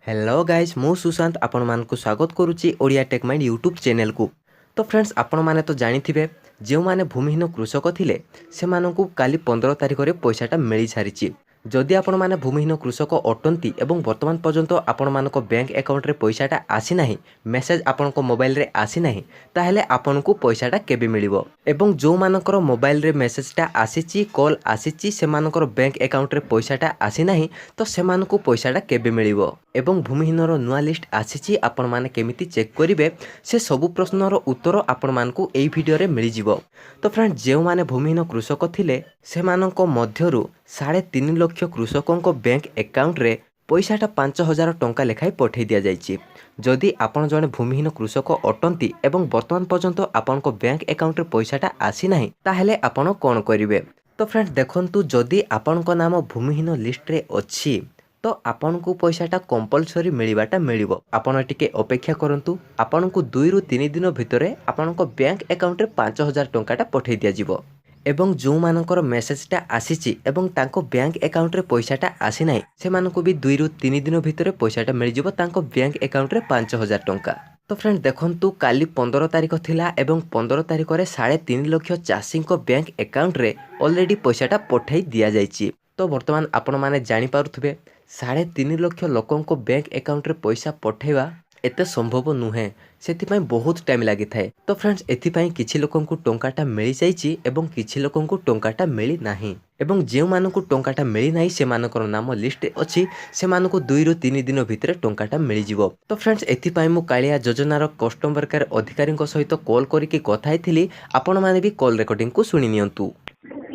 Hello guys मु सुशांत आपण मानकु स्वागत करुच्ची Odia tech mind YouTube channel को। तो फ्रेंड्स आपण माने तो जानिथिबे जो माने भूमिहीन कृषक थिले से मानकु काली 15 तारिख रे पैसाटा मिली सारिची। जदि आपण माने भूमिहीन कृषक अटंती एवं वर्तमान पर्यंत आपण मानक बैंक अकाउंट रे पैसाटा आसी नाही, मेसेज आपण को मोबाइल रे आसी नाही, ताहेले आपण को पैसाटा केबे मिलिबो एवं जो मानकर मोबाइल रे मेसेजटा आसीची कॉल आसीची से मानकर बैंक अकाउंट रे पैसाटा आसी नाही तो से मानकु पैसाटा केबे मिलिबो एवं भूमिहीनर नुआ लिस्ट आसीची आपण माने केमिति चेक करिवे से सबु प्रश्नर उत्तर आपण मानकु एई वीडियो रे मिली जिवो। तो फ्रेंड जो माने भूमिहीन कृषक थिले से मानक मध्यरु 3.5 लाख कृषकों बैंक अकाउंट रे पैसाटा 5,000 टंका लेखाई पठे दिया जाइछि। जदि आपण जने भूमिहीन कृषक अटंती एवं वर्तमान पर्यंत आपण को बैंक अकाउंट रे पैसाटा आसी नाही ताहेले आपण कोन करिवे। तो फ्रेंड देखंतु जदि आपण को नाम भूमिहीन लिस्ट रे अछि तो आपन को पैसाटा कंपलसरी मिलवाटा मिलिबो। आपण टिके अपेक्षा करंतु, आपन को 2 रु 3 दिन भितरे आपन को बैंक अकाउंट रे 5,000 टंकाटा पठे दिया जिवो एवं जो मानकर मेसेजटा आसीची एवं तांको बैंक अकाउंट रे पैसाटा आसी नाही से मानको भी 2 रु 3 दिन भितरे पैसाटा मिल जिवो तांको बैंक अकाउंट रे 5,000 टंका। तो फ्रेंड देखंतु काली 15 तारिख थिला एवं 15 तारिख रे 3.5 लाख चाषी को बैंक अकाउंट रे ऑलरेडी पैसाटा पठे दिया जाइछि। तो वर्तमान आपण माने जानि पारुथबे 3.5 लाख लोकों को बैंक अकाउंट रे पैसा पठेवा एते संभव नुहे, सेथिपाई बहुत टाइम लागि थाए। तो फ्रेंड्स एथिपाई किछि लोकों को टंकाटा मिली जाइछि एवं किछि लोकों को टंकाटा मिली नाही एवं जे मानको टंकाटा मिली नाही से मानकर नाम लिस्ट अछि से मानको 2 रु 3 दिन भितरे टंकाटा मिली जिवो। तो फ्रेंड्स एथिपाई मु कालिया योजनार कस्टमर केयर अधिकारी सहित कॉल करिके कथा हेथिली, आपण माने भी कॉल रेकॉर्डिंग को सुनि नियंतु।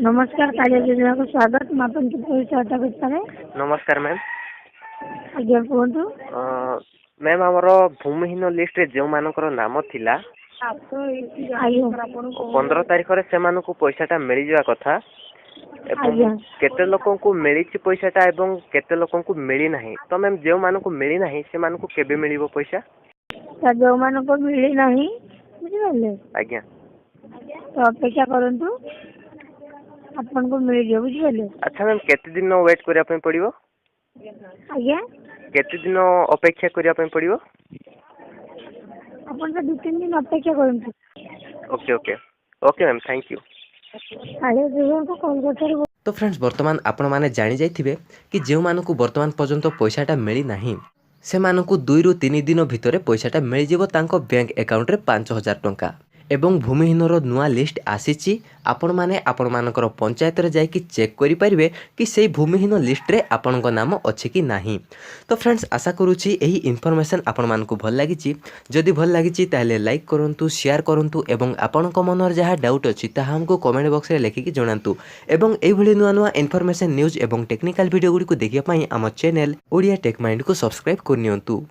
नमस्कार, कालिया योजना को स्वागत। मापन की सहायता करता है। नमस्कार मैम। आज्ञा कहतु मैम हमर भूमिहीन लिस्ट रे जो मानकर नाम थिला 15 तारिख रे से मानको पैसाटा मिली जावा कथा एवं केते लोकों को मिली पैसाटा एवं केते लोकों को मिली नाही। तो मैम जो मानको मिली नाही से मानको केबे मिलिबो पैसा? जो मानको मिली नाही बुझिले आज्ञा तो अपेक्षा करंतु आपन को मिल जे बुझिले। अच्छा मैम केते दिन वेट करिया पे पड़िबो? आज्ञा केते दिन अपेक्षा करिया पे पड़िबो? अपन 2-3 दिन अपेक्षा करंतु। Okay okay okay ma'am, thank you. Kalia योजना को कॉल करथार। तो फ्रेंड्स वर्तमान आपण माने जानि जाइथिबे कि जे मानकु वर्तमान पर्यंत पैसाटा मिली नाही से मानकु 2 रु 3 दिन भितरे पैसाटा मिल जिवो तांको बैंक अकाउंट रे 5,000 टंका एवं भूमिहीनर नुआ लिस्ट आसीची। आपण माने आपण मानकर पंचायत रे जाई कि चेक करि परिबे कि सेही भूमिहीन लिस्ट रे आपण को नाम अछि कि नाही। तो फ्रेंड्स आशा करूची एही इन्फॉर्मेशन आपण मानकु भल लागिची। जदि भल लागिची ताहले लाइक करंतु, शेयर करंतु एवं आपण को मनर जहा डाउट अछि ताहा हमको कमेंट बॉक्स रे लिखि कि जणांतु एवं एही भली नुआ नुआ इन्फॉर्मेशन न्यूज़ एवं टेक्निकल वीडियो गुडी को देखिया पई हम चैनल ओडिया टेक माइंड को सब्सक्राइब करनियंतु।